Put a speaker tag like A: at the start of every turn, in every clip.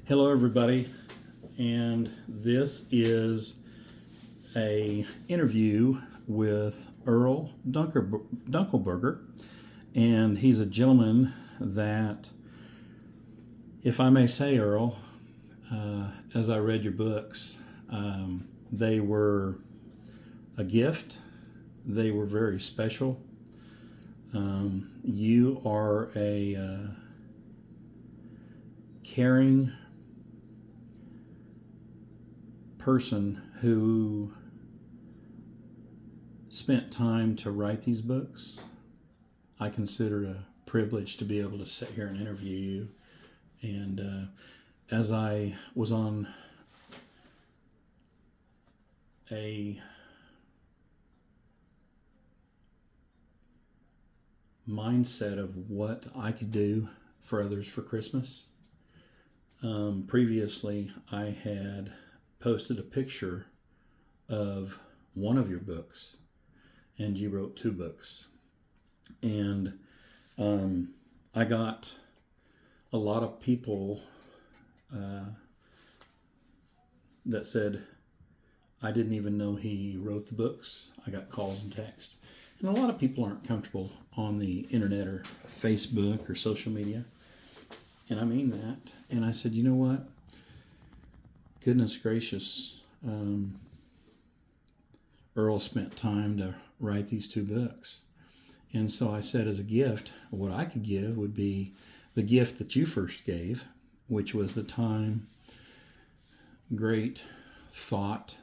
A: Hello, everybody, and this is a interview with Earl Dunkelberger, and he's a gentleman that, if I may say, Earl, as I read your books, they were a gift. They were very special. You are a caring person who spent time to write these books. I consider it a privilege to be able to sit here and interview you. And as I was on a mindset of what I could do for others for Christmas, previously I had posted a picture of one of your books, and you wrote 2 books. And I got a lot of people that said, I didn't even know he wrote the books. I got calls and texts. And a lot of people aren't comfortable on the internet or Facebook or social media. And I mean that. And I said, you know what? Goodness gracious. Earl spent time to write these 2 books. And so I said, as a gift, what I could give would be the gift that you first gave, which was the time, great thought,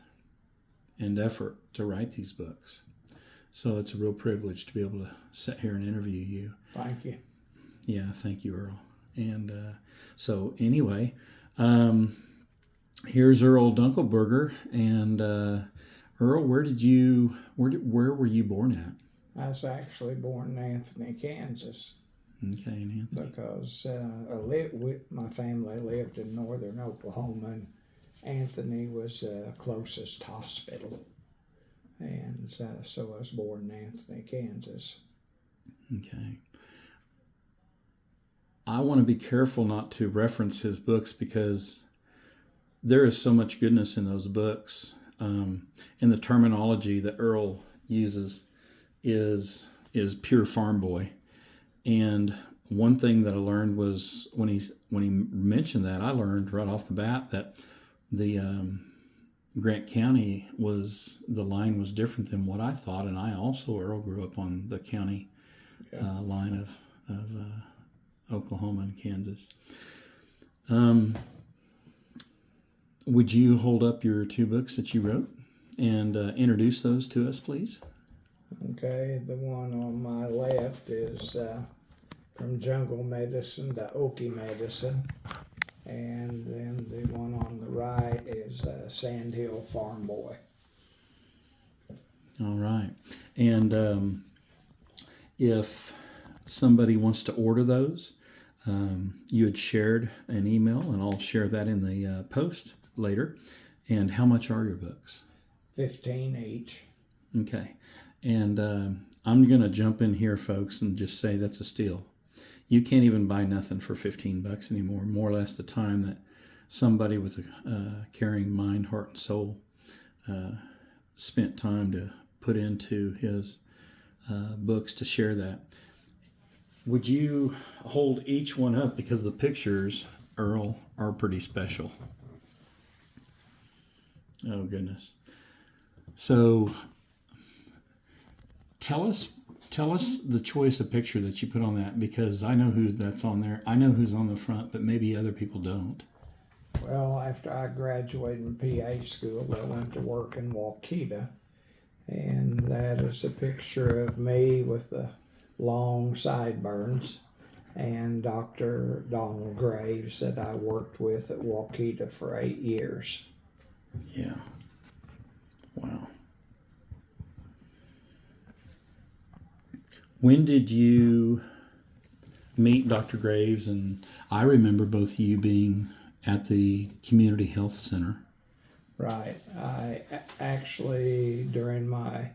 A: and effort to write these books. So it's a real privilege to be able to sit here and interview you.
B: Thank you.
A: Yeah, thank you, Earl. And so anyway, here's Earl Dunkelberger. And Earl, where were you born at?
B: I was actually born in Anthony, Kansas.
A: Okay, in Anthony.
B: Because my family lived in northern Oklahoma, and Anthony was the closest hospital. And so I was born in Anthony, Kansas.
A: Okay. I want to be careful not to reference his books because there is so much goodness in those books. And the terminology that Earl uses is pure farm boy. And one thing that I learned was when he mentioned that, I learned right off the bat that the Grant County the line was different than what I thought. And I also, Earl, grew up on the county line of Oklahoma and Kansas. Would you hold up your 2 books that you wrote and introduce those to us, please?
B: Okay, the one on my left is From Jungle Medicine to Okie Medicine. And then the one on the right is Sandhill Farm Boy.
A: All right. And if somebody wants to order those, you had shared an email, and I'll share that in the post later. And how much are your books?
B: $15 each.
A: Okay. And I'm going to jump in here, folks, and just say that's a steal. You can't even buy nothing for $15 anymore, more or less the time that somebody with a caring mind, heart, and soul spent time to put into his books to share that. Would you hold each one up, because the pictures, Earl, are pretty special. Oh, goodness. So tell us the choice of picture that you put on that, because I know who that's on there. I know who's on the front, but maybe other people don't.
B: Well, after I graduated from PA school, I went to work in Waukeeta, and that is a picture of me with the long sideburns, and Dr. Donald Graves that I worked with at Waukeeta for 8 years.
A: Yeah. Wow. When did you meet Dr. Graves? And I remember both of you being at the community health center.
B: Right. I actually, during my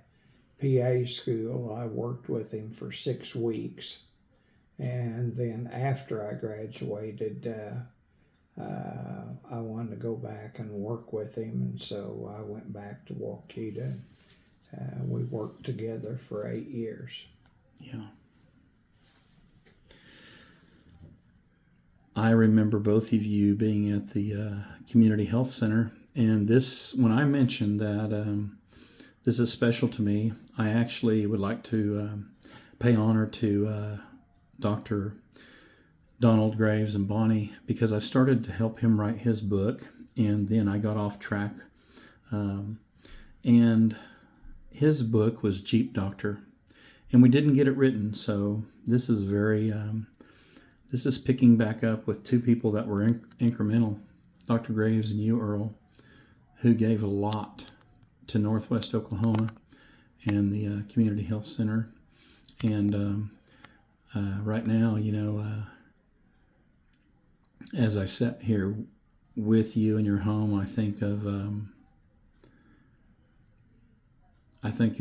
B: PA school, I worked with him for 6 weeks. And then after I graduated, I wanted to go back and work with him, and so I went back to Waukeeta. We worked together for 8 years.
A: Yeah. I remember both of you being at the community health center, and this, when I mentioned that this is special to me, I actually would like to pay honor to Dr. Donald Graves and Bonnie, because I started to help him write his book, and then I got off track. And his book was Jeep Doctor, and we didn't get it written, so this is this is picking back up with two people that were incremental, Dr. Graves and you, Earl, who gave a lot to Northwest Oklahoma and the Community Health Center. And right now, as I sit here with you in your home, I think of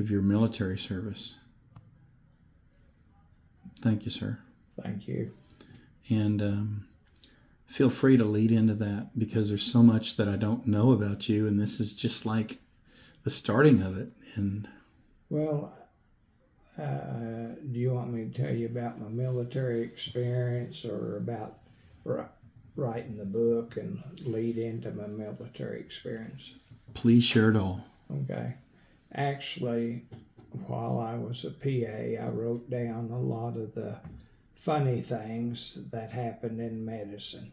A: your military service. Thank you, sir.
B: Thank you.
A: And feel free to lead into that, because there's so much that I don't know about you, and this is just like the starting of it. And
B: well, do you want me to tell you about my military experience, or about writing the book and lead into my military experience?
A: Please share it all.
B: Okay. Actually, while I was a PA, I wrote down a lot of the funny things that happened in medicine.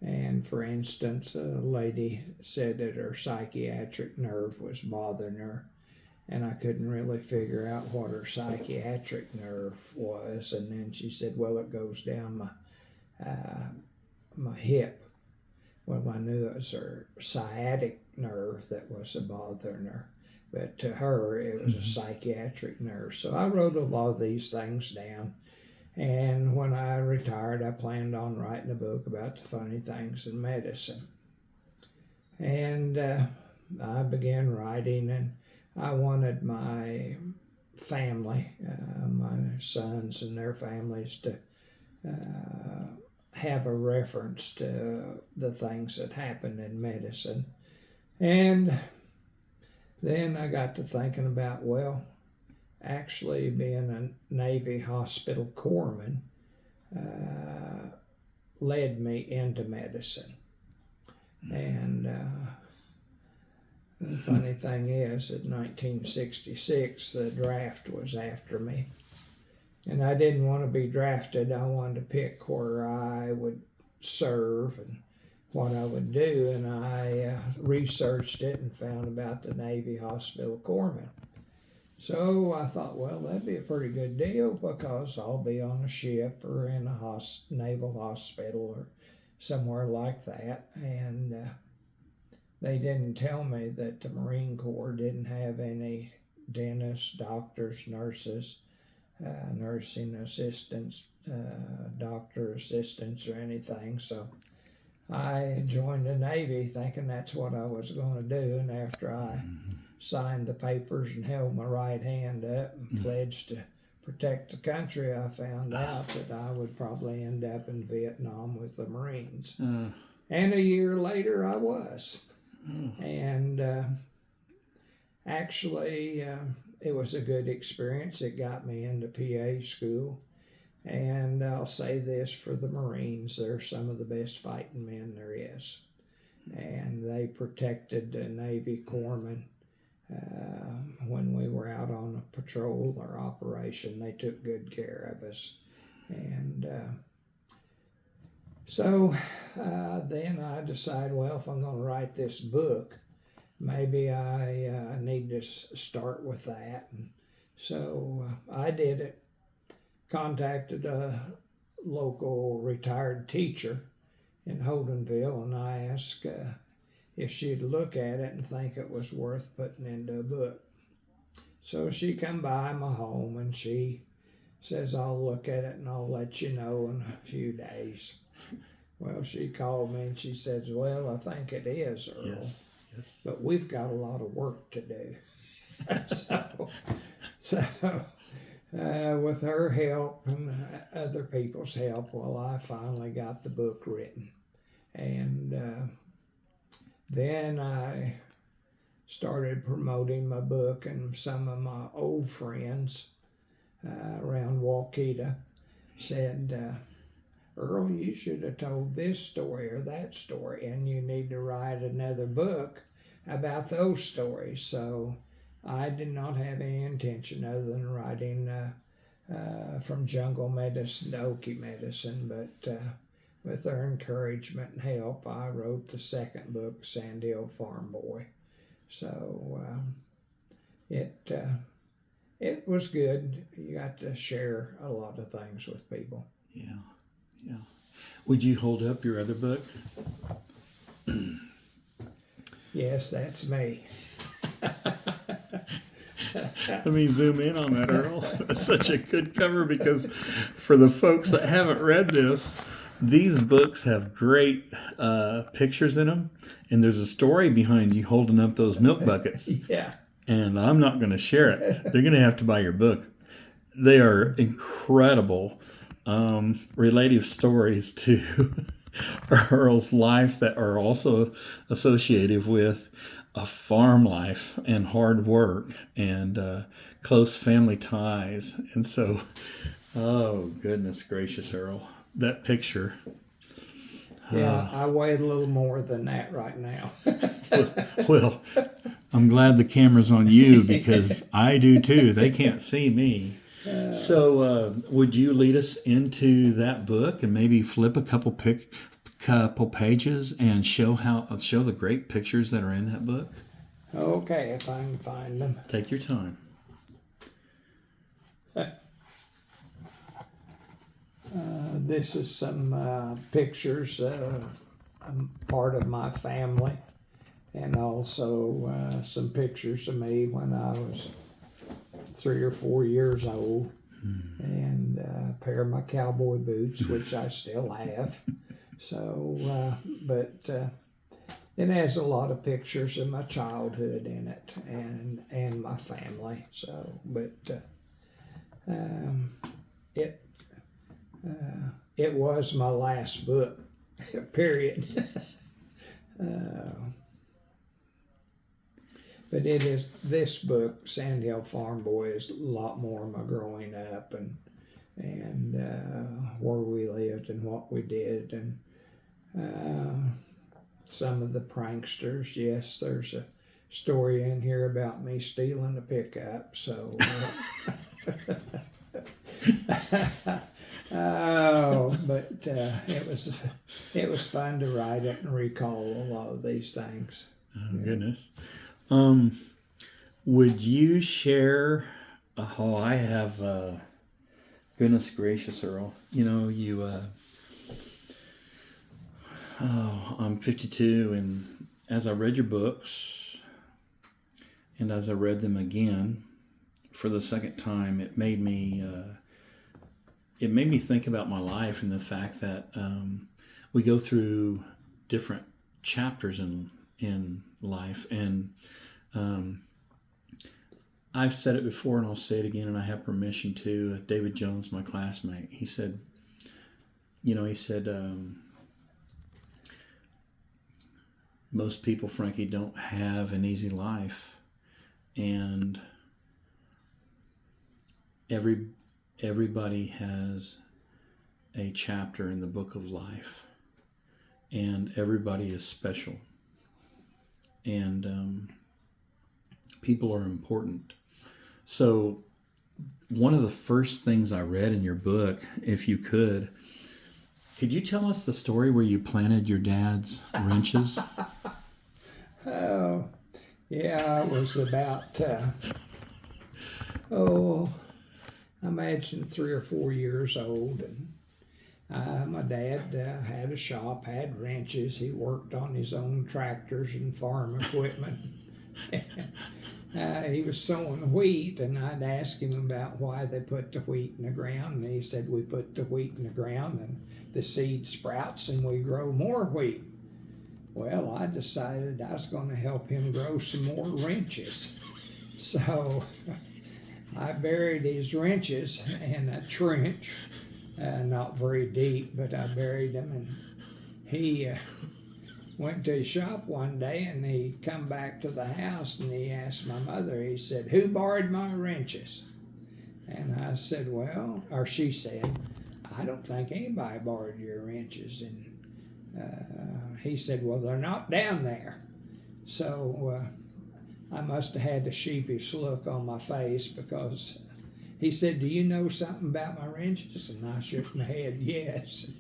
B: And for instance, a lady said that her psychiatric nerve was bothering her, and I couldn't really figure out what her psychiatric nerve was. And then she said, well, it goes down my hip. Well, I knew it was her sciatic nerve that was bothering her, but to her it was a psychiatric nerve. So I wrote a lot of these things down, and when I retired, I planned on writing a book about the funny things in medicine. And I began writing, and I wanted my family, my sons and their families, to have a reference to the things that happened in medicine. And then I got to thinking about, well, actually being a Navy hospital corpsman led me into medicine. And the funny thing is, in 1966, the draft was after me. And I didn't want to be drafted. I wanted to pick where I would serve and what I would do. And I researched it and found about the Navy hospital corpsman. So I thought, well, that'd be a pretty good deal, because I'll be on a ship or in a naval hospital or somewhere like that. And they didn't tell me that the Marine Corps didn't have any dentists, doctors, nurses, nursing assistants, doctor assistants, or anything. So I joined the Navy thinking that's what I was going to do. And after I signed the papers and held my right hand up and pledged to protect the country, I found out that I would probably end up in Vietnam with the Marines. And a year later, I was. And actually, it was a good experience. It got me into PA school. And I'll say this for the Marines, they're some of the best fighting men there is. And they protected the Navy corpsmen when we were out on a patrol or operation. They took good care of us. And so then I decided, well, if I'm going to write this book, maybe I need to start with that. And so I did it. Contacted a local retired teacher in Holdenville, and I asked if she'd look at it and think it was worth putting into a book. So she come by my home and she says, I'll look at it and I'll let you know in a few days. Well, she called me and she says, well, I think it is, Earl.
A: Yes.
B: But we've got a lot of work to do. so with her help and other people's help, well, I finally got the book written. And then I started promoting my book, and some of my old friends around Waukeeta said, Earl, you should have told this story or that story, and you need to write another book about those stories. So I did not have any intention other than writing from jungle medicine to Okie medicine, but with their encouragement and help, I wrote the second book, Sandhill Farm Boy. So it was good. You got to share a lot of things with people.
A: Yeah. Would you hold up your other book?
B: Yes, that's me.
A: Let me zoom in on that, Earl. That's such a good cover, because for the folks that haven't read this, these books have great pictures in them, and there's a story behind you holding up those milk buckets.
B: Yeah.
A: And I'm not going to share it. They're going to have to buy your book. They are incredible relative stories to Earl's life that are also associated with a farm life and hard work and close family ties. And so, oh, goodness gracious, Earl, that picture.
B: Yeah, I weigh a little more than that right now.
A: Well, I'm glad the camera's on you, because I do too. They can't see me. So would you lead us into that book and maybe flip a couple pages and show the great pictures that are in that book?
B: Okay, if I can find them.
A: Take your time.
B: This is some pictures, part of my family, and also some pictures of me when I was 3 or 4 years old, and a pair of my cowboy boots, which I still have. So, but it has a lot of pictures of my childhood in it, and my family. So, but it was my last book, period. But it is, this book, Sandhill Farm Boy, is a lot more of my growing up and where we lived and what we did, and some of the pranksters. Yes, there's a story in here about me stealing a pickup. So, oh, but it was fun to write it and recall a lot of these things.
A: Oh, goodness. Would you share? Oh, I have. Goodness gracious, Earl. You know, I'm 52, and as I read your books, and as I read them again for the second time, it made me think about my life and the fact that we go through different chapters in life, and I've said it before and I'll say it again, and I have permission to. David Jones, my classmate, he said, most people, Frankie, don't have an easy life, and everybody has a chapter in the book of life, and everybody is special, and people are important. So one of the first things I read in your book, if you could you tell us the story where you planted your dad's wrenches?
B: Oh, yeah, it was about, I imagine 3 or 4 years old, and my dad had a shop, had wrenches. He worked on his own tractors and farm equipment. He was sowing wheat, and I'd ask him about why they put the wheat in the ground, and he said, we put the wheat in the ground and the seed sprouts and we grow more wheat. Well, I decided I was going to help him grow some more wrenches. So I buried his wrenches in a trench, not very deep, but I buried them, he went to his shop one day, and he come back to the house, and he asked my mother, he said, "Who borrowed my wrenches?" And I said, well, or she said, "I don't think anybody borrowed your wrenches." And he said, "Well, they're not down there." So I must have had a sheepish look on my face, because he said, "Do you know something about my wrenches?" And I shook my head, yes.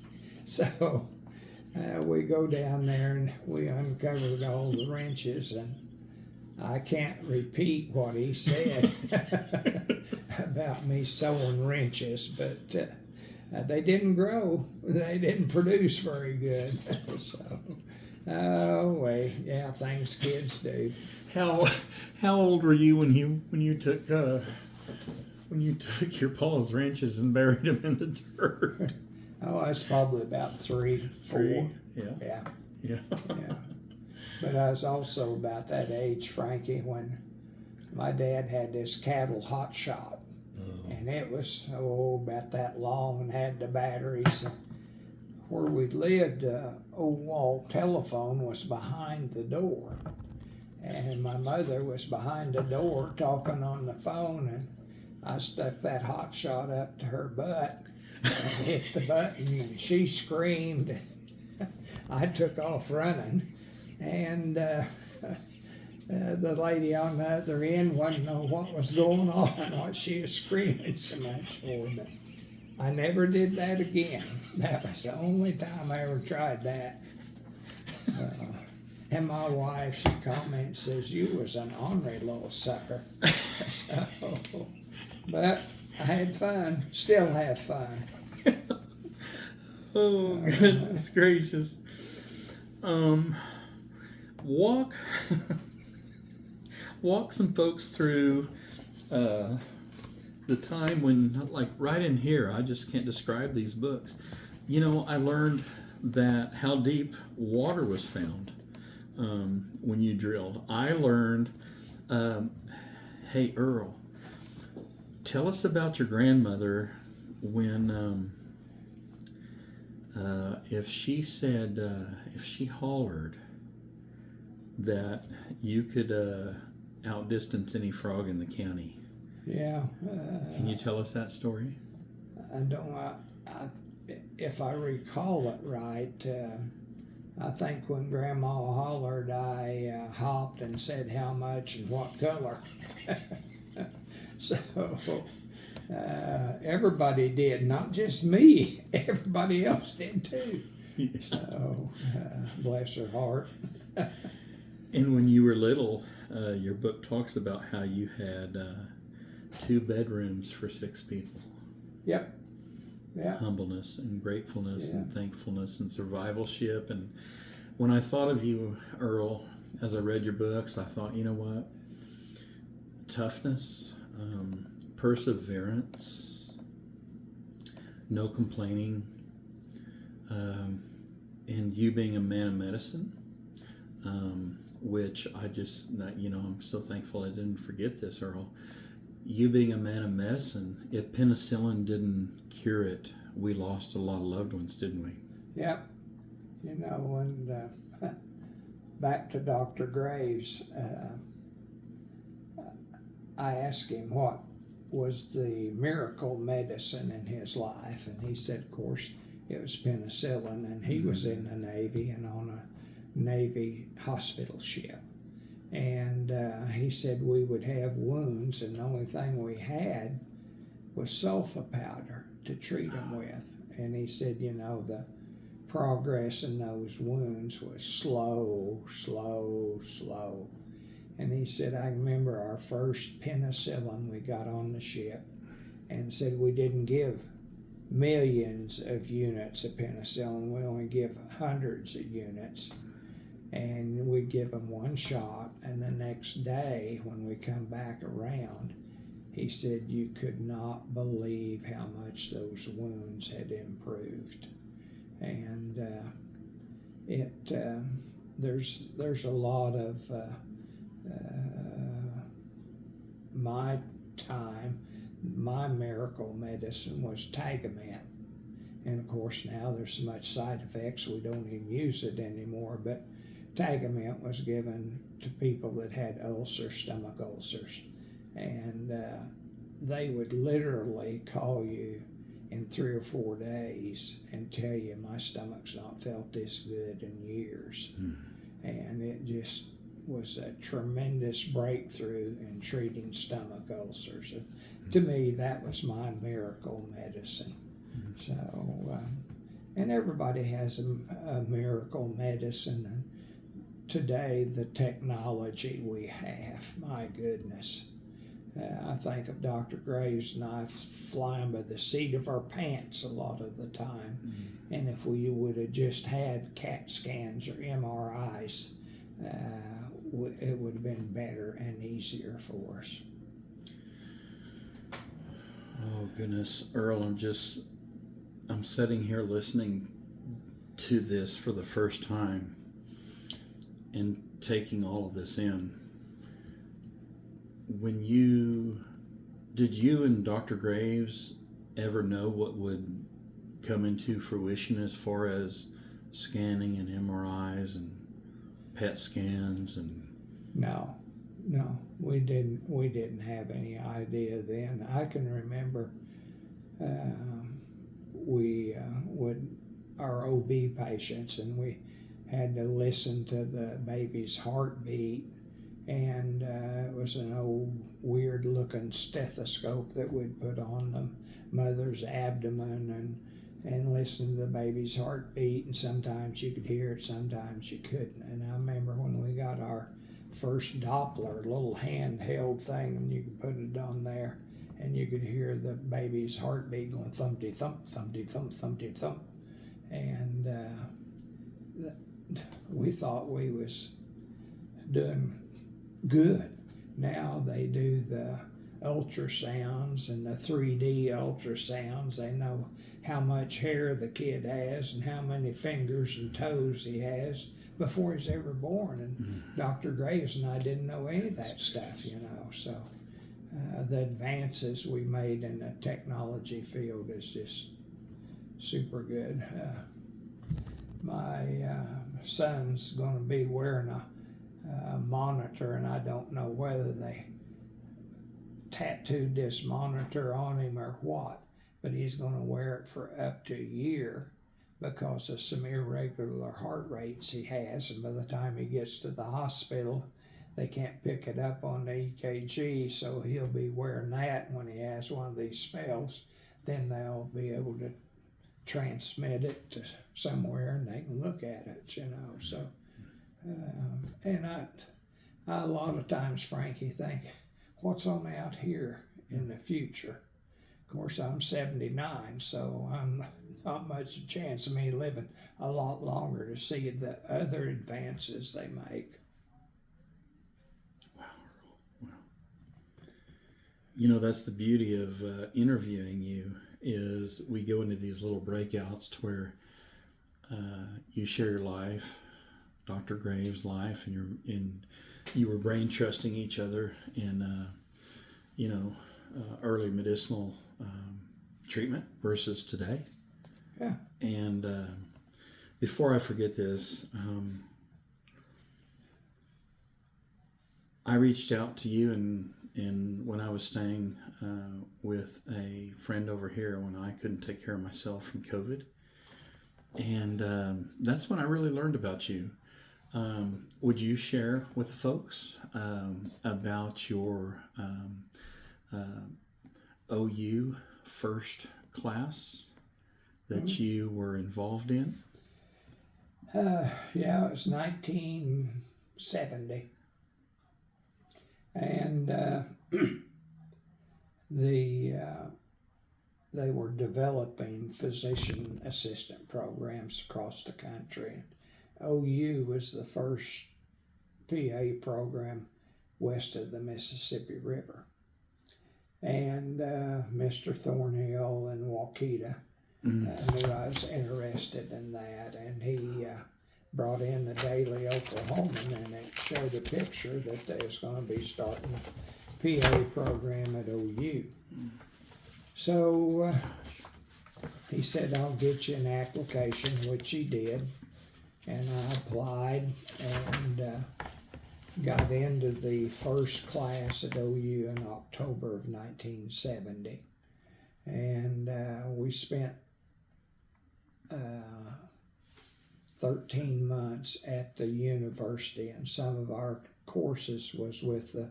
B: So we go down there and we uncovered all the wrenches, and I can't repeat what he said about me sewing wrenches, but they didn't grow. They didn't produce very good. So, yeah, things kids do.
A: How old were you when you took your pa's wrenches and buried them in the dirt?
B: Oh, I was probably about 3, 4.
A: Yeah.
B: Yeah. But I was also about that age, Frankie, when my dad had this cattle hot shot. Oh. And it was, about that long and had the batteries. And where we lived, old wall telephone was behind the door. And my mother was behind the door talking on the phone, and I stuck that hot shot up to her butt and hit the button, and she screamed. I took off running, and the lady on the other end wouldn't know what was going on, what she was screaming so much for. But I never did that again. That was the only time I ever tried that. And my wife, she comments, says, "You was an ornery little sucker." So, but I had fun, still have fun.
A: Oh, goodness gracious. Walk some folks through the time when, like right in here, I just can't describe these books. You know, I learned that how deep water was found when you drilled. I learned, hey, Earl, tell us about your grandmother when, if she said, if she hollered that you could outdistance any frog in the county.
B: Yeah.
A: Can you tell us that story?
B: I don't. If I recall it right, I think when Grandma hollered, I hopped and said how much and what color. So everybody did, not just me. Everybody else did too. Yeah. So bless her heart.
A: And when you were little, your book talks about how you had 2 bedrooms for 6 people.
B: Yep. Yeah.
A: Humbleness and gratefulness and thankfulness and survivalship. And when I thought of you, Earl, as I read your books, I thought, you know what? Toughness, perseverance, no complaining, and you being a man of medicine, which I just, I'm so thankful I didn't forget this, Earl. You being a man of medicine, if penicillin didn't cure it, we lost a lot of loved ones, didn't we?
B: Yep. And back to Dr. Graves, I asked him what was the miracle medicine in his life, and he said, of course, it was penicillin, and he was in the Navy and on a Navy hospital ship. And he said we would have wounds, and the only thing we had was sulfa powder to treat them with. And he said, the progress in those wounds was slow. And he said, I remember our first penicillin we got on the ship, and said we didn't give millions of units of penicillin, we only give hundreds of units. And we'd give them one shot, and the next day when we come back around, he said you could not believe how much those wounds had improved. And there's a lot of my time, my miracle medicine was Tagamet. and of course now there's so much side effects we don't even use it anymore, but Tagamet was given to people that had ulcers, stomach ulcers, and they would literally call you in 3 or 4 days and tell you, my stomach's not felt this good in years. And it just was a tremendous breakthrough in treating stomach ulcers. And to me, that was my miracle medicine. So, and everybody has a miracle medicine. And today, the technology we have, my goodness. I think of Dr. Graves and I flying by the seat of our pants a lot of the time. And if we would have just had CAT scans or MRIs, it would have been better and easier for us.
A: Oh, goodness. Earl, I'm sitting here listening to this for the first time and taking all of this in. Did you and Dr. Graves ever know what would come into fruition as far as scanning and MRIs and PET scans and?
B: No, we didn't have any idea then. I can remember our OB patients, and we had to listen to the baby's heartbeat, and it was an old weird looking stethoscope that we'd put on the mother's abdomen and listen to the baby's heartbeat, and sometimes you could hear it, sometimes you couldn't. And I remember when we got our first Doppler, a little handheld thing, and you could put it on there and you could hear the baby's heartbeat going thumpty thump, thumpty thump, thumpty thump. And we thought we was doing good. Now they do the ultrasounds and the 3D ultrasounds. They know how much hair the kid has and how many fingers and toes he has before he's ever born. And Dr. Graves and I didn't know any of that stuff, So the advances we made in the technology field is just super good. My son's going to be wearing a monitor, and I don't know whether they tattooed this monitor on him or what, but he's going to wear it for up to a year because of some irregular heart rates he has, and by the time he gets to the hospital, they can't pick it up on the EKG, so he'll be wearing that when he has one of these spells. Then they'll be able to transmit it to somewhere and they can look at it, So, and I a lot of times, Frankie, think, what's on out here in the future? Of course, I'm 79, so I'm not much chance of me living a lot longer to see the other advances they make.
A: Wow. That's the beauty of interviewing you, is we go into these little breakouts to where you share your life, Dr. Graves' life, and you were brain trusting each other in, early medicinal treatment versus today.
B: Yeah.
A: And before I forget this, I reached out to you and when I was staying with a friend over here when I couldn't take care of myself from COVID. And that's when I really learned about you. Would you share with the folks about your OU first class that you were involved in?
B: Yeah, it was 1970. And they were developing physician assistant programs across the country. OU was the first PA program west of the Mississippi River. And Mr. Thornhill in Waukeeta knew I was interested in that, and he brought in the Daily Oklahoman, and it showed a picture that they was going to be starting a PA program at OU. So he said, I'll get you an application, which he did. And I applied and got into the first class at OU in October of 1970. And we spent 13 months at the university, and some of our courses was with the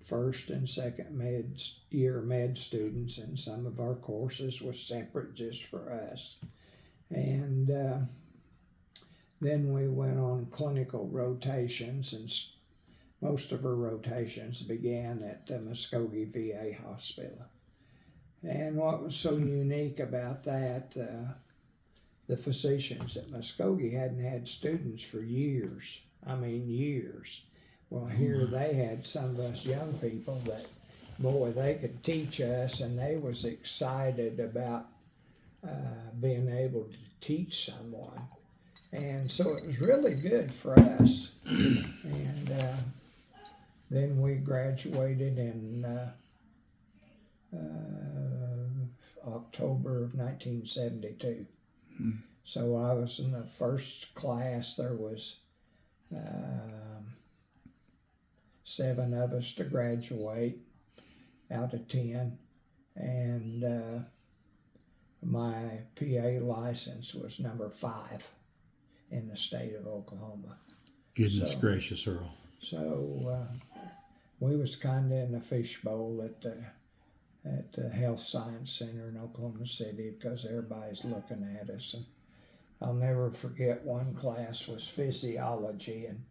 B: first and second year med students, and some of our courses was separate just for us. And then we went on clinical rotations, and most of our rotations began at Muskogee VA Hospital. And what was so unique about that, the physicians at Muskogee hadn't had students for years. I mean, years. Well, here they had some of us young people that, boy, they could teach us, and they was excited about being able to teach someone. And so it was really good for us. And then we graduated in October of 1972. So I was in the first class. There was 7 of us to graduate out of 10, and my PA license was number 5 in the state of Oklahoma.
A: Goodness gracious, Earl.
B: So we was kind of in a fishbowl at the Health Science Center in Oklahoma City because everybody's looking at us. And I'll never forget one class was physiology, and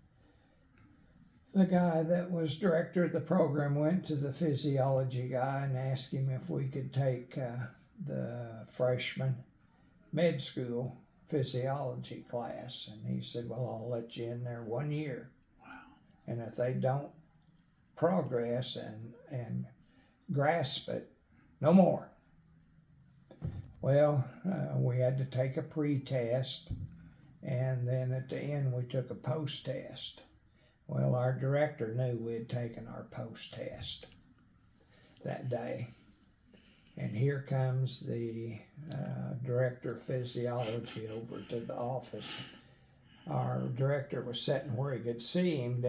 B: the guy that was director of the program went to the physiology guy and asked him if we could take the freshman med school physiology class. And he said, well, I'll let you in there 1 year.
A: Wow.
B: And if they don't progress and grasp it, no more. Well, we had to take a pre-test, and then at the end we took a post-test. Well, our director knew we had taken our post-test that day. And here comes the director of physiology over to the office. Our director was sitting where he could see him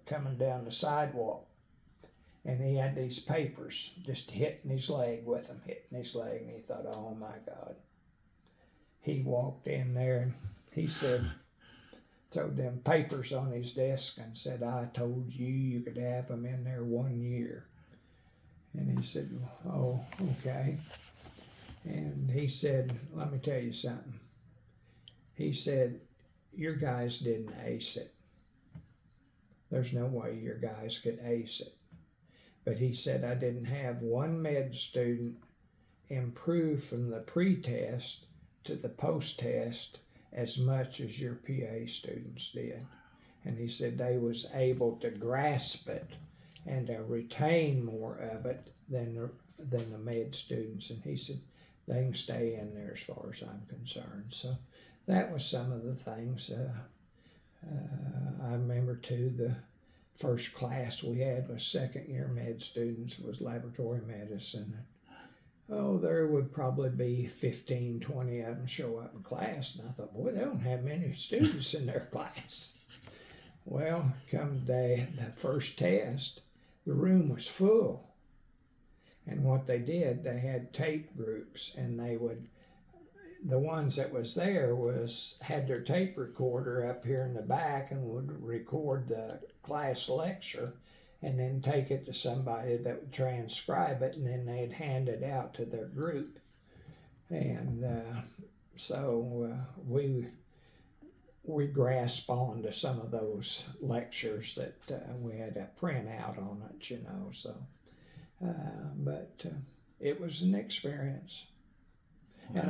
B: coming down the sidewalk. And he had these papers just hitting his leg with them, hitting his leg. And he thought, oh my God. He walked in there and he said, threw them papers on his desk and said, I told you you could have them in there 1 year. And he said, oh, okay. And he said, let me tell you something. He said, your guys didn't ace it. There's no way your guys could ace it. But he said, I didn't have one med student improve from the pre-test to the post-test as much as your PA students did. And he said they was able to grasp it and to retain more of it than the med students. And he said they can stay in there as far as I'm concerned. So that was some of the things. I remember too, the first class we had was second year med students, was laboratory medicine. Oh, there would probably be 15, 20 of them show up in class. And I thought, boy, they don't have many students in their class. Well, come the first test, the room was full. And what they did, they had tape groups, and the ones that was there had their tape recorder up here in the back and would record the class lecture and then take it to somebody that would transcribe it, and then they'd hand it out to their group. And so we grasped on to some of those lectures that we had to print out on it, you know. So, but it was an experience. Wow. And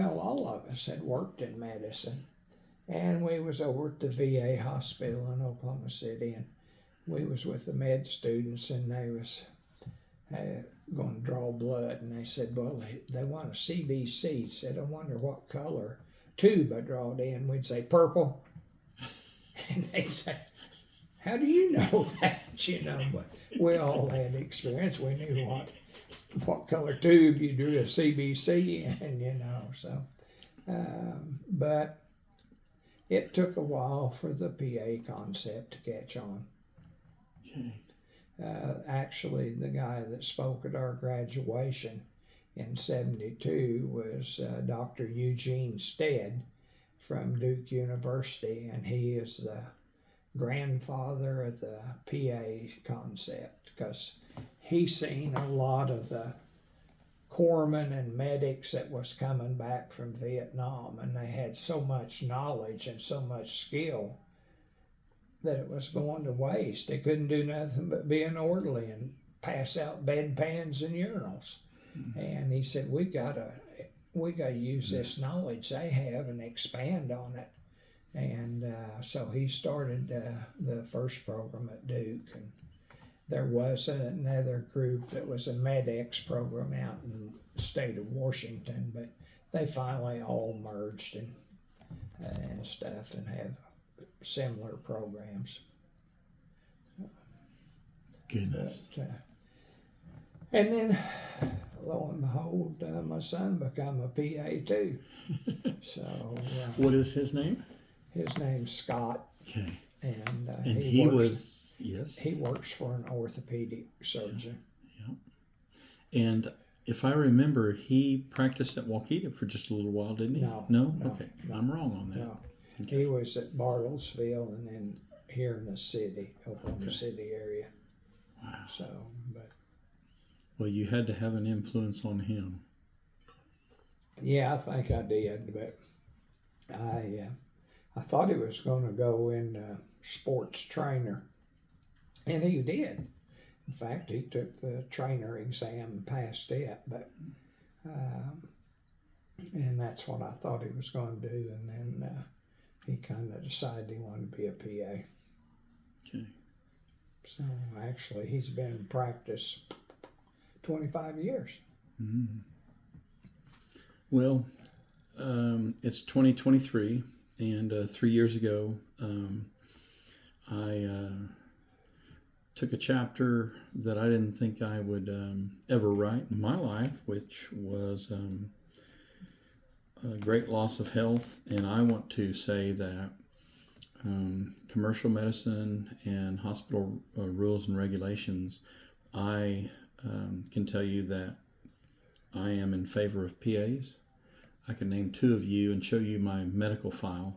B: all of us had worked in medicine, and we was over at the VA hospital in Oklahoma City, and we was with the med students, and they was going to draw blood, and they said, well, they want a CBC. Said, I wonder what color tube I drawed in. We'd say purple, and they'd say, how do you know that? You know, but we all had experience. We knew what color tube you do a CBC in, so. But it took a while for the PA concept to catch on.
A: Okay.
B: Actually, the guy that spoke at our graduation in '72 was Dr. Eugene Stead from Duke University, and he is the grandfather of the PA concept, because he seen a lot of the corpsmen and medics that was coming back from Vietnam, and they had so much knowledge and so much skill that it was going to waste. They couldn't do nothing but be an orderly and pass out bedpans and urinals. And he said, we gotta use this knowledge they have and expand on it. And so he started the first program at Duke. And there was another group that was a MEDEX program out in the state of Washington, but they finally all merged and stuff and have similar programs.
A: Goodness.
B: But, and then, lo and behold, my son became a PA too. So.
A: What is his name?
B: His name's Scott.
A: Okay.
B: And
A: he was, yes.
B: He works for an orthopedic surgeon.
A: Yeah. And if I remember, he practiced at Waukeeta for just a little while, didn't he?
B: No?
A: Okay. No. I'm wrong on that.
B: No.
A: Okay.
B: He was at Bartlesville and then here in the city, Oklahoma City area.
A: Wow.
B: So, but.
A: Well, you had to have an influence on him.
B: Yeah, I think I did, but I thought he was going to go in sports trainer, and he did. In fact, he took the trainer exam and passed it, but and that's what I thought he was going to do, and then he kind of decided he wanted to be a PA.
A: Okay.
B: So actually, he's been in practice 25 years.
A: Mm-hmm. Well, it's 2023. And 3 years ago, I took a chapter that I didn't think I would ever write in my life, which was a great loss of health. And I want to say that commercial medicine and hospital rules and regulations, I can tell you that I am in favor of PAs. I can name two of you and show you my medical file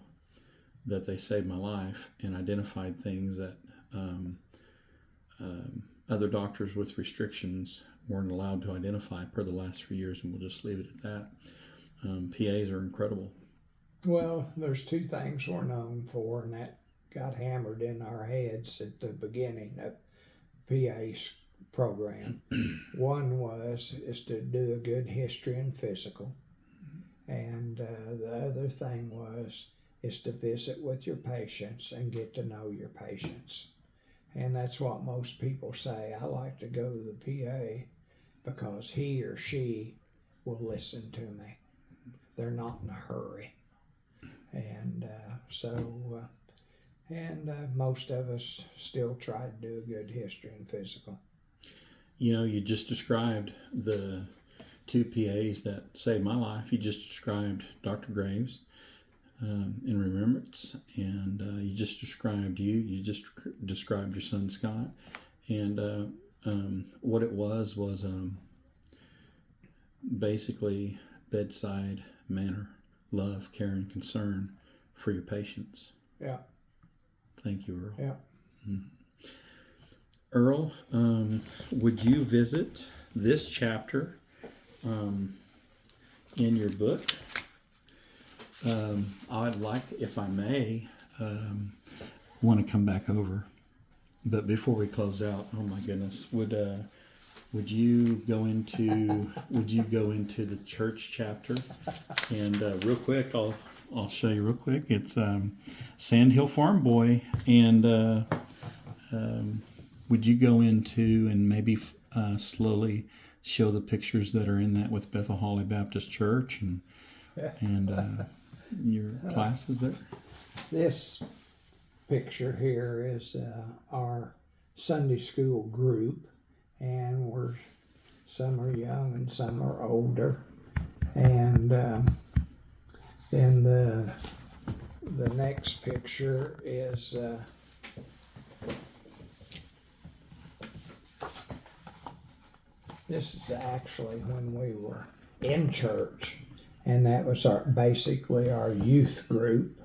A: that they saved my life and identified things that other doctors with restrictions weren't allowed to identify per the last 3 years, and we'll just leave it at that. PAs are incredible.
B: Well, there's two things we're known for, and that got hammered in our heads at the beginning of PA's program. One is to do a good history and physical. And the other thing is to visit with your patients and get to know your patients. And that's what most people say. I like to go to the PA because he or she will listen to me. They're not in a hurry. And most of us still try to do a good history and physical.
A: You know, you just described the two PAs that saved my life. You just described Dr. Graves in remembrance, and you just described you just described your son Scott, and what it was basically bedside manner, love, care, and concern for your patients.
B: Yeah.
A: Thank you, Earl.
B: Yeah.
A: Mm-hmm. Earl, would you visit this chapter in your book? I'd like, if I may, want to come back over. But before we close out, oh my goodness, would you go into the church chapter? And real quick, I'll show you real quick. It's Sandhill Farm Boy, and would you go into and maybe slowly show the pictures that are in that with Bethel Holly Baptist Church and your classes there?
B: This picture here is our Sunday school group, and we're Some are young and some are older. And then the next picture is this is actually when we were in church, and that was basically our youth group.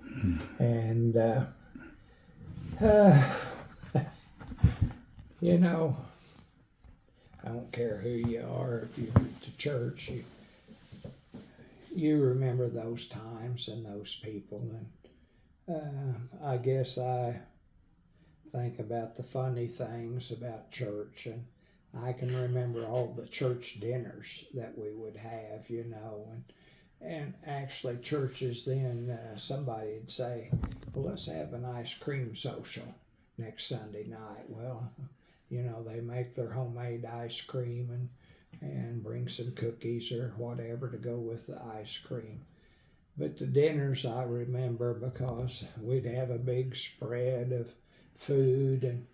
B: And you know, I don't care who you are, if you went to church, you remember those times and those people. And I guess I think about the funny things about church, and I can remember all the church dinners that we would have, you know, and actually churches then, somebody would say, well, let's have an ice cream social next Sunday night. Well, you know, they make their homemade ice cream and bring some cookies or whatever to go with the ice cream. But the dinners I remember because we'd have a big spread of food, and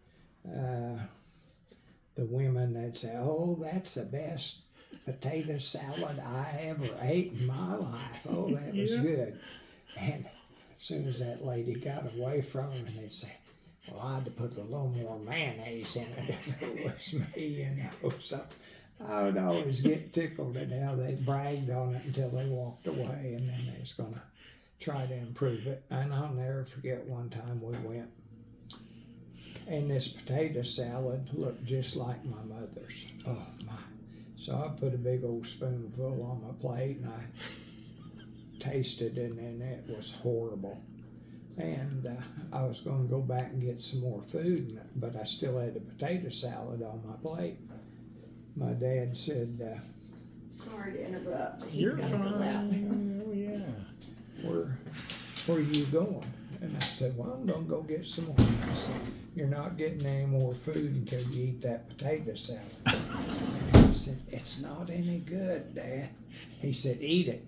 B: the women, they'd say, oh, that's the best potato salad I ever ate in my life. Oh, that was good. And as soon as that lady got away from them, they'd say, well, I had to put a little more mayonnaise in it if it was me, you know. So I would always get tickled at how they bragged on it until they walked away, and then they was going to try to improve it. And I'll never forget one time we went, and this potato salad looked just like my mother's. Oh, my. So I put a big old spoonful on my plate, and I tasted it, and it was horrible. And I was going to go back and get some more food, but I still had a potato salad on my plate. My dad said,
C: sorry to interrupt.
A: You're
C: He's got to go out.
A: fine. Oh, yeah.
B: where are you going? And I said, well, I'm going to go get some more. I said, you're not getting any more food until you eat that potato salad. And I said, it's not any good, Dad. He said, eat it.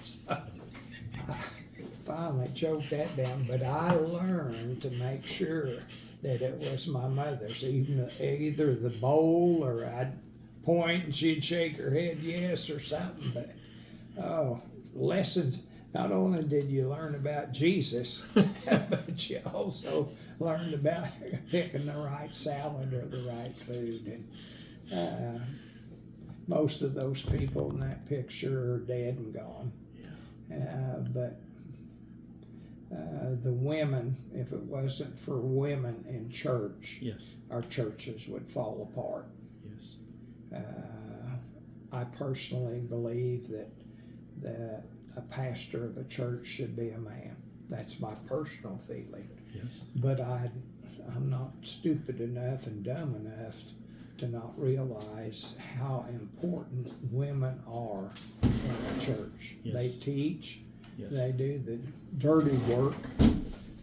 B: So I finally choked that down, but I learned to make sure that it was my mother's, either the bowl, or I'd point and she'd shake her head yes or something. But lessons. Not only did you learn about Jesus, but you also learned about picking the right salad or the right food. And most of those people in that picture are dead and gone. But the women, if it wasn't for women in church,
A: Yes.
B: our churches would fall apart.
A: Yes.
B: I personally believe that a pastor of a church should be a man. That's my personal feeling.
A: Yes.
B: But I'm not stupid enough and dumb enough to not realize how important women are in the church.
A: Yes.
B: They teach.
A: Yes.
B: They do the dirty work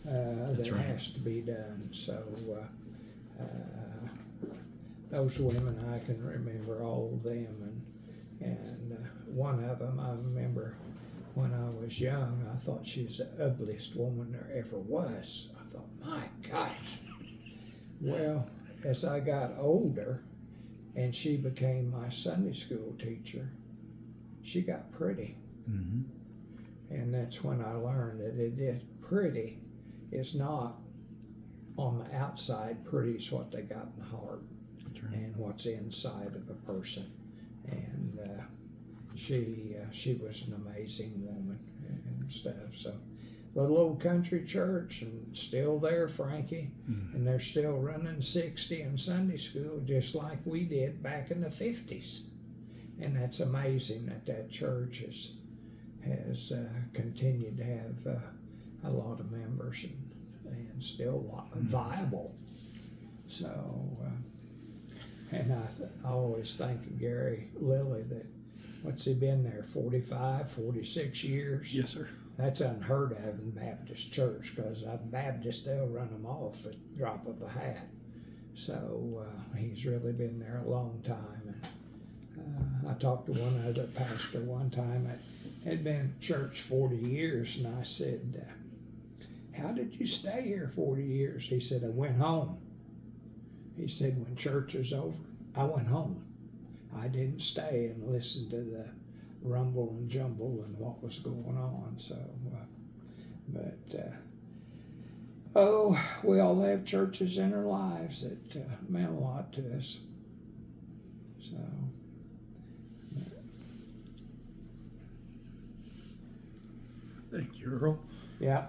B: that
A: right.
B: has to be done. So those women, I can remember all of them, and one of them I remember when I was young. I thought she was the ugliest woman there ever was. I thought, my gosh. Well, as I got older and she became my Sunday school teacher, she got pretty.
A: Mm-hmm.
B: And that's when I learned that it is pretty. It's not on the outside. Pretty is what they got in the heart.
A: That's right.
B: And what's inside of a person. And she was an amazing woman and stuff. So little old country church, and still there, Frankie.
A: Mm-hmm.
B: And they're still running 60 in Sunday school just like we did back in the 50s. And that's amazing that church has continued to have a lot of members and still viable. So, and I always think of Gary Lilly, that what's he been there, 45, 46 years?
A: Yes, sir.
B: That's unheard of in Baptist church, because Baptists, they'll run them off at the drop of a hat. So he's really been there a long time. And I talked to one other pastor one time that had been in church 40 years, and I said, how did you stay here 40 years? He said, I went home. He said, when church was over, I went home. I didn't stay and listen to the rumble and jumble and what was going on. So, oh, we all have churches in our lives that meant a lot to us. So,
A: Thank you, Earl.
B: yeah.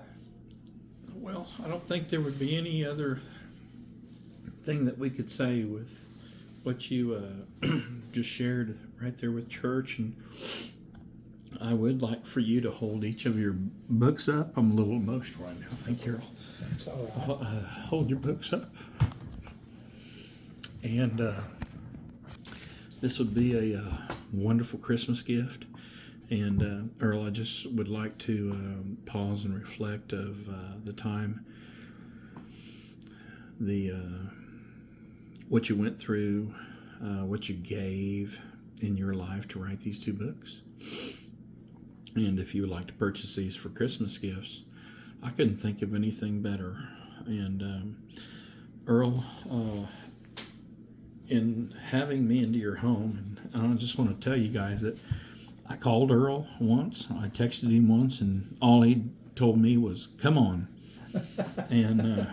A: Well, I don't think there would be any other thing that we could say with what you just shared right there with church. And I would like for you to hold each of your books up. I'm a little emotional right now. Thank you, Earl.
B: That's all right.
A: Hold your books up. And this would be a wonderful Christmas gift. And Earl, I just would like to pause and reflect of the time, what you went through, what you gave in your life to write these two books. And if you would like to purchase these for Christmas gifts, I couldn't think of anything better. And Earl, in having me into your home, and I just want to tell you guys that I called Earl once, I texted him once, and all he told me was, "Come on." And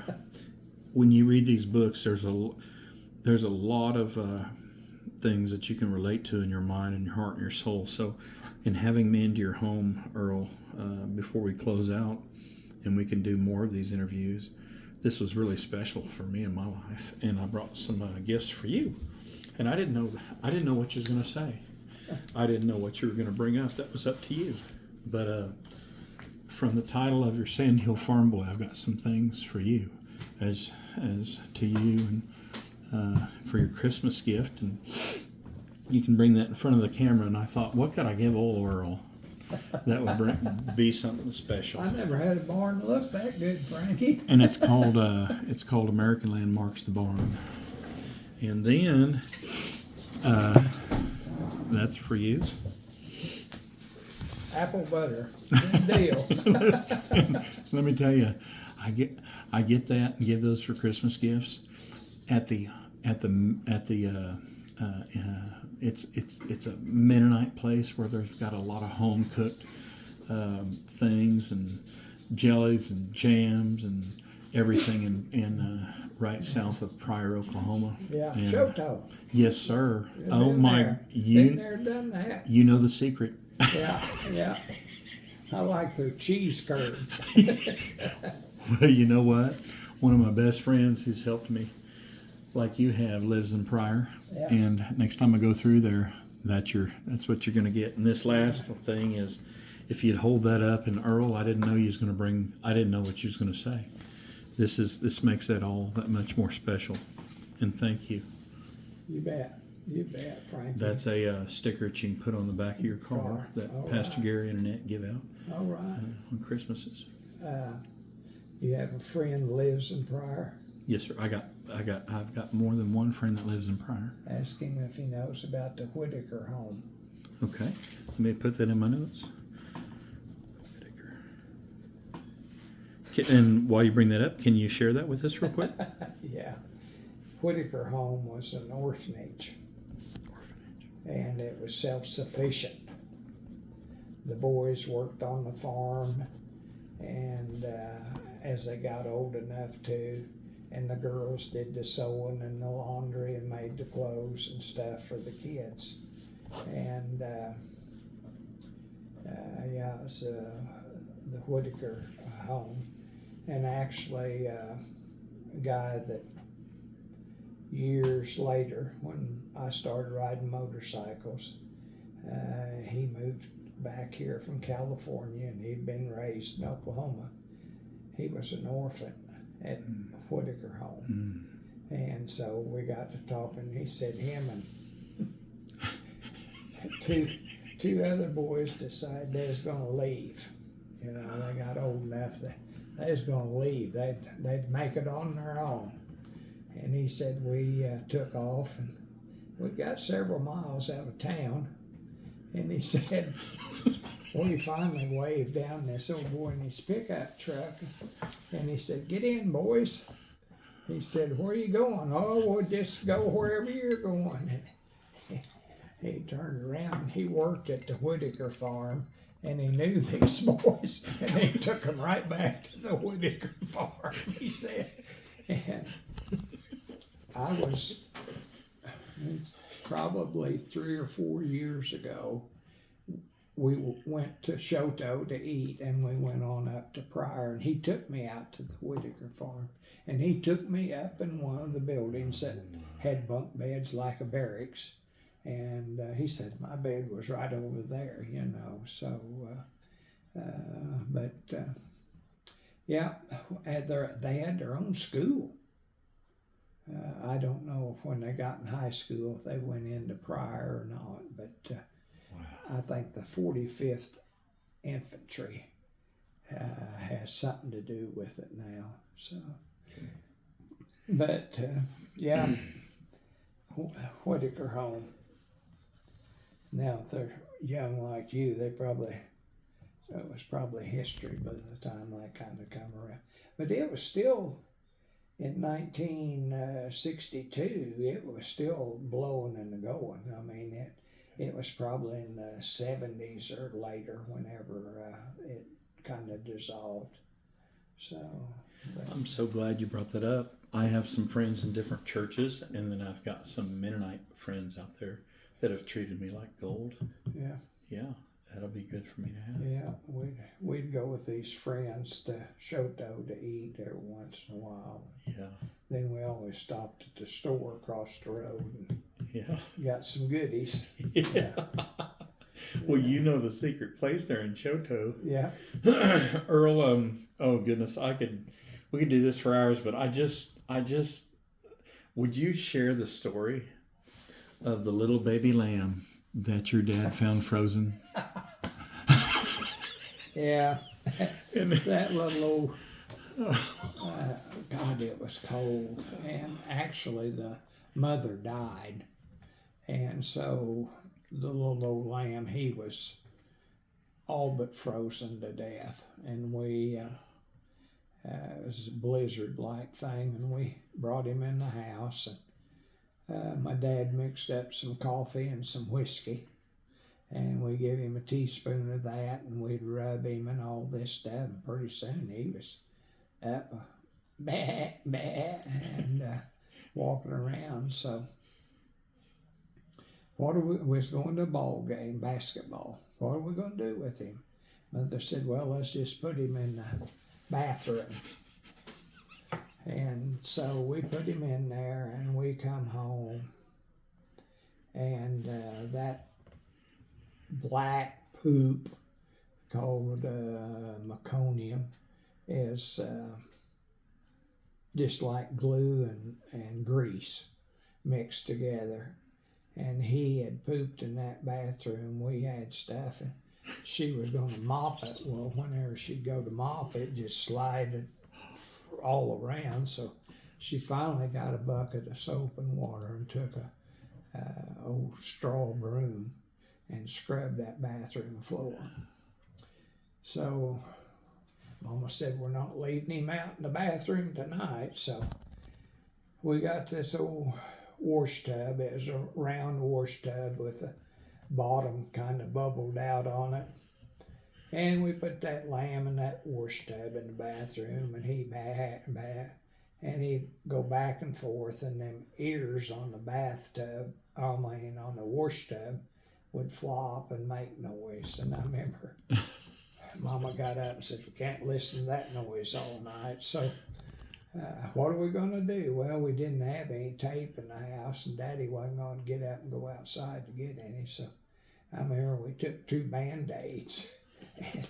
A: when you read these books, there's a lot of things that you can relate to in your mind and your heart and your soul. So in having me into your home, Earl, before we close out and we can do more of these interviews, this was really special for me in my life. And I brought some gifts for you. And I didn't know what you was going to say. I didn't know what you were going to bring up. That was up to you. But from the title of your Sand Hill Farm Boy, I've got some things for you as to you and for your Christmas gift. And you can bring that in front of the camera. And I thought, what could I give old Earl that would be something special?
B: I never had a barn that looked that good, Frankie.
A: And it's called American Landmarks, the barn. And then that's for you.
B: Apple butter. Good deal.
A: Let me tell you, I get that and give those for Christmas gifts. It's a Mennonite place where they've got a lot of home cooked things and jellies and jams and everything in right south of Pryor, Oklahoma.
B: Yeah,
A: And,
B: Shoto.
A: yes, sir.
B: Been
A: Oh my,
B: there. Been there,
A: you
B: done that.
A: know the secret.
B: Yeah. I like their cheese curds.
A: Well, you know what? One of my best friends who's helped me, like you have, lives in Pryor.
B: Yeah.
A: And next time I go through there, that's what you're going to get. And this last thing is, if you'd hold that up, and Earl, I didn't know what you was going to say. This makes that all that much more special. And thank you.
B: You bet, Frankie.
A: That's a sticker that you can put on the back of your car that
B: All
A: Pastor
B: right.
A: Gary and Annette give out
B: All right.
A: on Christmases.
B: You have a friend that lives in Pryor.
A: Yes, sir. I've got more than one friend that lives in Pryor.
B: Ask him if he knows about the Whitaker home.
A: Okay. Let me put that in my notes. And while you bring that up, can you share that with us real quick?
B: Yeah. Whitaker home was an orphanage. And it was self-sufficient. The boys worked on the farm, and as they got old enough to, and the girls did the sewing and the laundry and made the clothes and stuff for the kids. And yeah, it was the Whitaker home. And actually, a guy that years later, when I started riding motorcycles, he moved back here from California, and he'd been raised in Oklahoma. He was an orphan at Whitaker home. And so we got to talking. He said him and two other boys decided they was going to leave. You know, they got old enough that they was going to leave. They'd make it on their own. And he said we took off, and we got several miles out of town. And he said, we finally waved down this old boy in his pickup truck. And he said, "Get in, boys." He said, "Where are you going?" "Oh, we'll just go wherever you're going." he turned around. He worked at the Whitaker farm, and he knew these boys, and he took them right back to the Whitaker farm. He said, and I was probably 3 or 4 years ago. We went to Shoto to eat, and we went on up to Pryor, and he took me out to the Whitaker farm, and he took me up in one of the buildings that had bunk beds like a barracks, and he said my bed was right over there, you know. So, yeah, they had their own school. I don't know if when they got in high school if they went into Pryor or not, but I think the 45th Infantry has something to do with it now. So, but yeah, Whitaker home. Now, if they're young like you, it was probably history by the time they kind of come around. But it was still, in 1962, it was still blowing and going. I mean, it was probably in the 70s or later whenever it kind of dissolved. So,
A: I'm so glad you brought that up. I have some friends in different churches, and then I've got some Mennonite friends out there that have treated me like gold.
B: yeah.
A: Yeah, that'll be good for me to have.
B: Yeah, we'd go with these friends to Shoto to eat every once in a while.
A: Yeah.
B: Then we always stopped at the store across the road and got some goodies.
A: Yeah. Well, you know the secret place there in Shoto.
B: Yeah.
A: Earl, oh goodness, we could do this for hours, but I just would you share the story of the little baby lamb that your dad found frozen?
B: Yeah. That little old, God, it was cold. And actually the mother died. And so the little old lamb, he was all but frozen to death. And it was a blizzard-like thing, and we brought him in the house. And my dad mixed up some coffee and some whiskey, and we gave him a teaspoon of that, and we'd rub him and all this stuff, and pretty soon he was up, bah, bah, and walking around. So we was going to a ball game, basketball. What are we going to do with him? Mother said, well, let's just put him in the bathroom. And so we put him in there, and we come home, and that black poop called meconium is just like glue and grease mixed together. And he had pooped in that bathroom. We had stuff, and she was going to mop it. Well, whenever she'd go to mop it, just slided all around. So she finally got a bucket of soap and water and took a old straw broom and scrubbed that bathroom floor. So Mama said, we're not leaving him out in the bathroom tonight. So we got this old wash tub. It was a round wash tub with the bottom kind of bubbled out on it. And we put that lamb in that wash tub in the bathroom, and he'd and he'd go back and forth, and them ears on the bathtub, on the wash tub, would flop and make noise. And I remember Mama got up and said, we can't listen to that noise all night. So what are we going to do? Well, we didn't have any tape in the house, and Daddy wasn't going to get up and go outside to get any. So I remember we took 2 Band-Aids and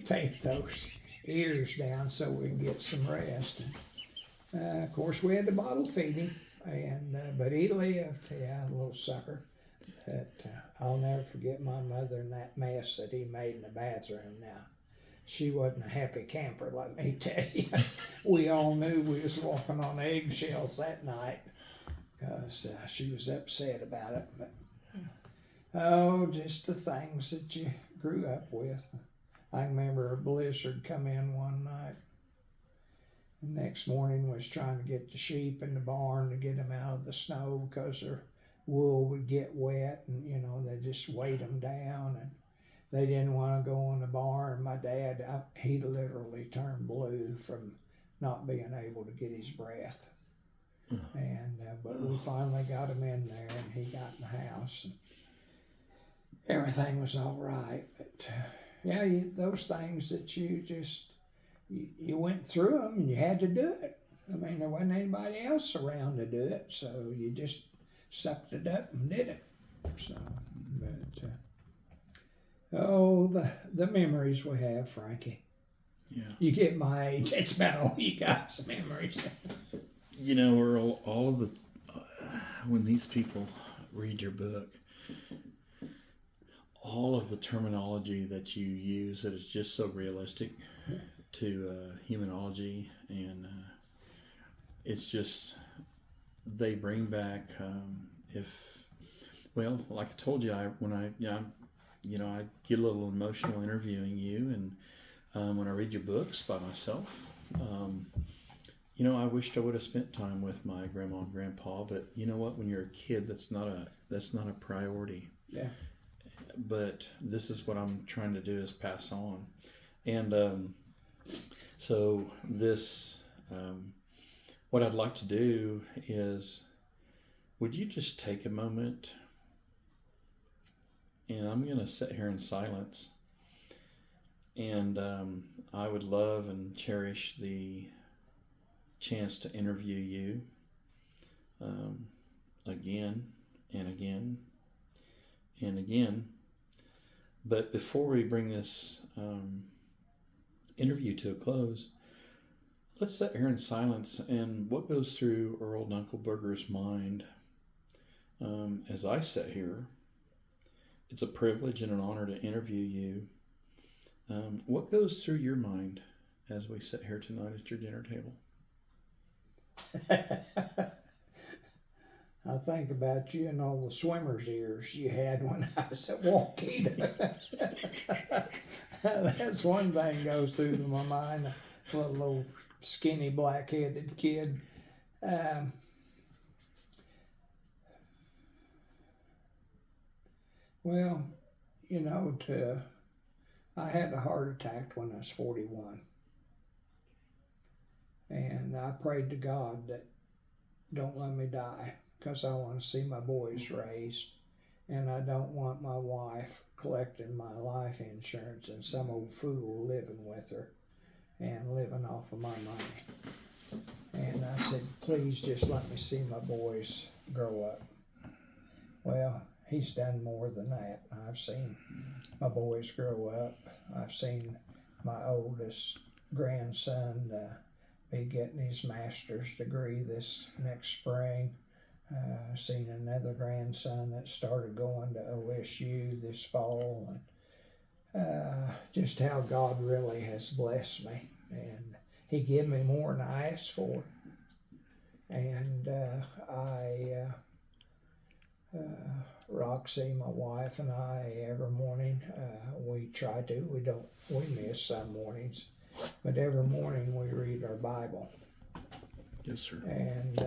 B: taped those ears down so we could get some rest. And, of course, we had to bottle feed him, but he lived. Yeah, little sucker. But I'll never forget my mother and that mess that he made in the bathroom. Now, she wasn't a happy camper, let me tell you. We all knew we was walking on eggshells that night because she was upset about it. But just the things that you grew up with. I remember a blizzard come in one night. The next morning was trying to get the sheep in the barn to get them out of the snow because they're wool would get wet, and they just weighed them down, and they didn't want to go in the barn. My dad, he literally turned blue from not being able to get his breath. And but we finally got him in there, and he got in the house, and everything was all right. But yeah, those things that you just you went through them, and you had to do it. I mean, there wasn't anybody else around to do it, so you just sucked it up and did it. So, but the memories we have, Frankie.
A: Yeah.
B: You get my age, it's about all you got, some memories.
A: Earl, all of the when these people read your book, all of the terminology that you use that is just so realistic to humanology, and it's just they bring back like I told you, I get a little emotional interviewing you, and when I read your books by myself. I wished I would have spent time with my grandma and grandpa, but you know what? When you're a kid, that's not a priority.
B: Yeah.
A: But this is what I'm trying to do, is pass on. And so this, what I'd like to do is, would you just take a moment, and I'm going to sit here in silence, and I would love and cherish the chance to interview you again and again and again. But before we bring this interview to a close, let's sit here in silence, and what goes through Earl Dunkelberger's mind as I sit here. It's a privilege and an honor to interview you. What goes through your mind as we sit here tonight at your dinner table?
B: I think about you and all the swimmer's ears you had when I was at Waukeeta. That's one thing goes through my mind. A little skinny black-headed kid. I had a heart attack when I was 41. And I prayed to God that don't let me die, because I want to see my boys raised, and I don't want my wife collecting my life insurance and some old fool living with her and living off of my money. And I said, please just let me see my boys grow up. Well, he's done more than that. I've seen my boys grow up. I've seen my oldest grandson be getting his master's degree this next spring. Seen another grandson that started going to OSU this fall, and just how God really has blessed me, and He gave me more than I asked for. And Roxy, my wife, and I, every morning we try to. We miss some mornings. But every morning we read our Bible.
A: Yes, sir.
B: And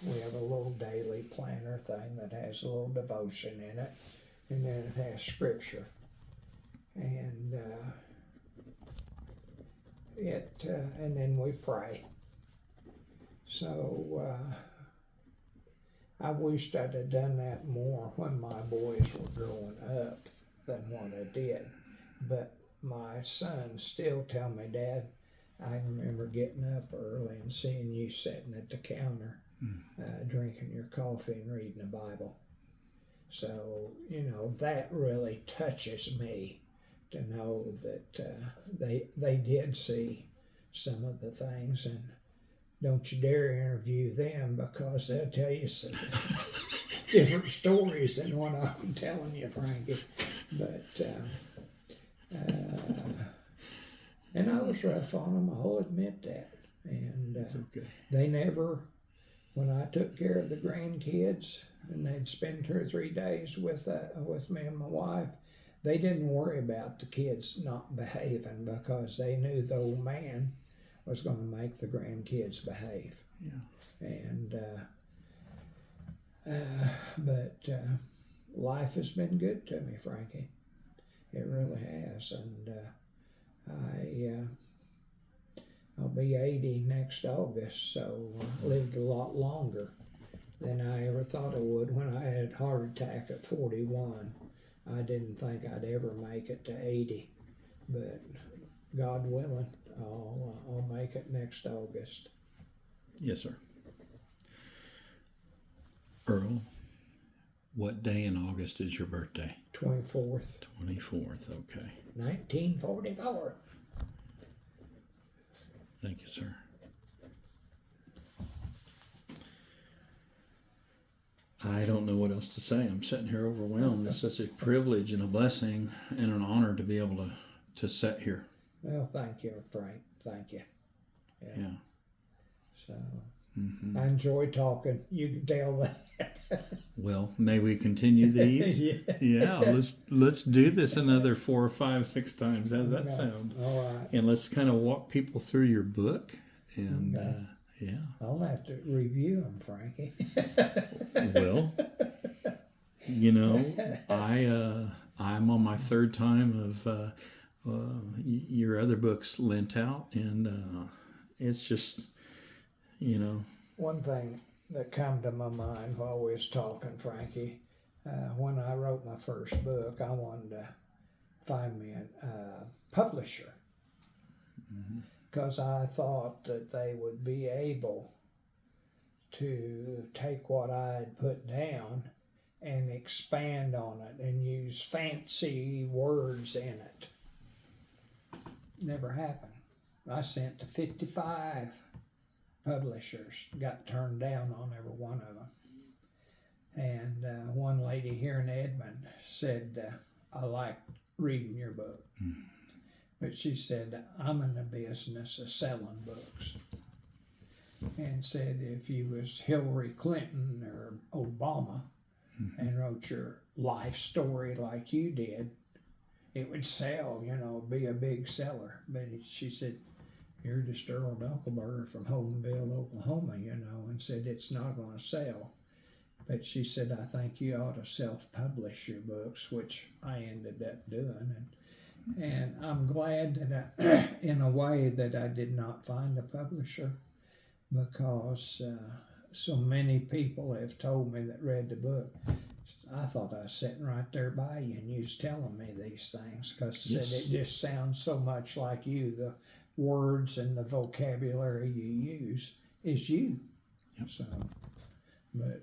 B: we have a little daily planner thing that has a little devotion in it. And then it has scripture. And and then we pray. So I wished I'd have done that more when my boys were growing up than what I did. But my sons still tell me, Dad, I remember getting up early and seeing you sitting at the counter, drinking your coffee and reading the Bible. So, that really touches me to know that they did see some of the things. And don't you dare interview them, because they'll tell you some different stories than what I'm telling you, Frankie. But and I was rough on them, I'll admit that. And
A: That's okay.
B: they never, when I took care of the grandkids, and they'd spend 2 or 3 days with me and my wife, they didn't worry about the kids not behaving, because they knew the old man was going to make the grandkids behave.
A: Yeah.
B: And But life has been good to me, Frankie. It really has, and I'll be 80 next August, so lived a lot longer than I ever thought I would. When I had a heart attack at 41, I didn't think I'd ever make it to 80, but God willing, I'll make it next August.
A: Yes, sir. Earl, what day in August is your birthday?
B: 24th,
A: 24th, okay.
B: 1944.
A: Thank you, sir. I don't know what else to say. I'm sitting here overwhelmed. It's such a privilege and a blessing and an honor to be able to sit here.
B: Well, thank you, Frank. Thank you.
A: Yeah.
B: So
A: Mm-hmm.
B: I enjoy talking. You can tell that.
A: Well, may we continue these? Yeah. Let's do this another 4 or 5, 6 times. How's that sound?
B: All right.
A: And let's kind of walk people through your book. And yeah.
B: I'll have to review them, Frankie.
A: Well, you know, I'm on my 3rd time of your other books lent out, and it's just, you know.
B: One thing that come to my mind while we was talking, Frankie, when I wrote my first book, I wanted to find me a publisher, because I thought that they would be able to take what I had put down and expand on it and use fancy words in it. Never happened. I sent to 55 publishers, got turned down on every one of them. And one lady here in Edmond said, I like reading your book. But she said, I'm in the business of selling books. And said, if you was Hillary Clinton or Obama and wrote your life story like you did, it would sell, you know, be a big seller. But she said, you're just Earl Dunkelberger from Holdenville, Oklahoma, you know, and said it's not going to sell. But she said, I think you ought to self-publish your books, which I ended up doing. And I'm glad that I, in a way, that I did not find a publisher, because so many people have told me that read the book, I thought I was sitting right there by you and you was telling me these things, because it just sounds so much like you. The words and the vocabulary you use is you.
A: Yep.
B: So, but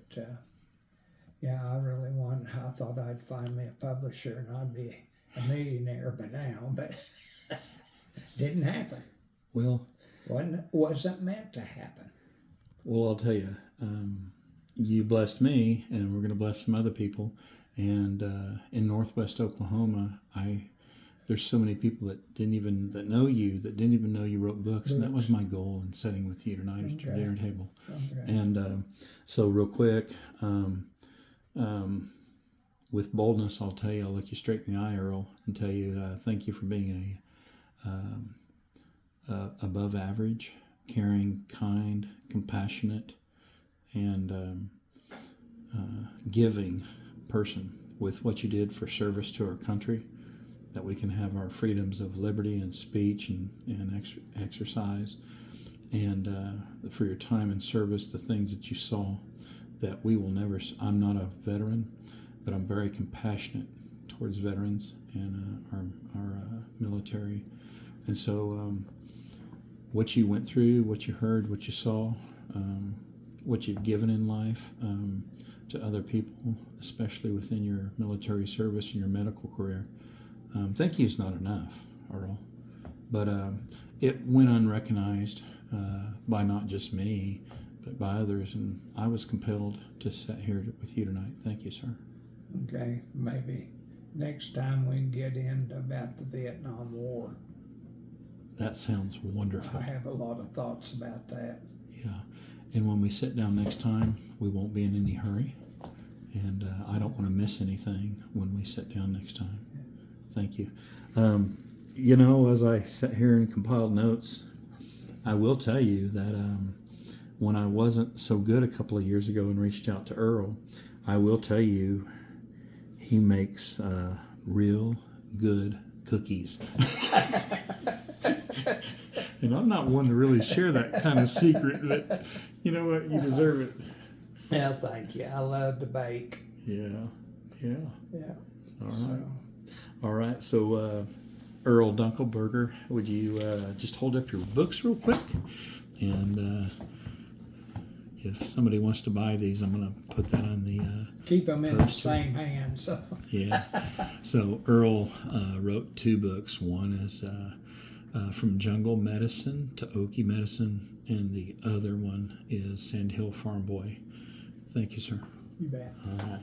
B: yeah, I thought I'd find me a publisher and I'd be a millionaire by now, but didn't happen.
A: Well,
B: wasn't meant to happen.
A: Well, I'll tell you, you blessed me, and we're going to bless some other people. And in Northwest Oklahoma, there's so many people that know you, that didn't even know you wrote books, and that was my goal in sitting with you tonight at your dinner table.
B: Okay.
A: And so, real quick, with boldness, I'll tell you, I'll look you straight in the eye, Earl, and tell you thank you for being above average, caring, kind, compassionate, and giving person with what you did for service to our country, that we can have our freedoms of liberty and speech and exercise, and for your time and service, the things that you saw that we will never. I'm not a veteran, but I'm very compassionate towards veterans and our military. And so what you went through, what you heard, what you saw, what you've given in life to other people, especially within your military service and your medical career, thank you is not enough, Earl. But it went unrecognized by not just me, but by others, and I was compelled to sit here with you tonight. Thank you, sir.
B: Okay, maybe next time we can get into about the Vietnam War.
A: That sounds wonderful.
B: I have a lot of thoughts about that.
A: Yeah, and when we sit down next time, we won't be in any hurry, and I don't want to miss anything when we sit down next time. Thank you. You know, as I sat here and compiled notes, I will tell you that when I wasn't so good a couple of years ago and reached out to Earl, I will tell you, he makes real good cookies. And I'm not one to really share that kind of secret, but you know what? You deserve it.
B: Yeah, thank you. I love to bake.
A: Yeah.
B: Yeah.
A: All right.
B: So,
A: All right. So, Earl Dunkelberger, would you just hold up your books real quick? And if somebody wants to buy these, I'm going to put that on the
B: keep them in the
A: Poster.
B: same hand. So
A: yeah. So Earl wrote 2 books. One is From Jungle Medicine to Okie Medicine, and the other one is Sand Hill Farm Boy. Thank you, sir.
B: you bet.
A: All right.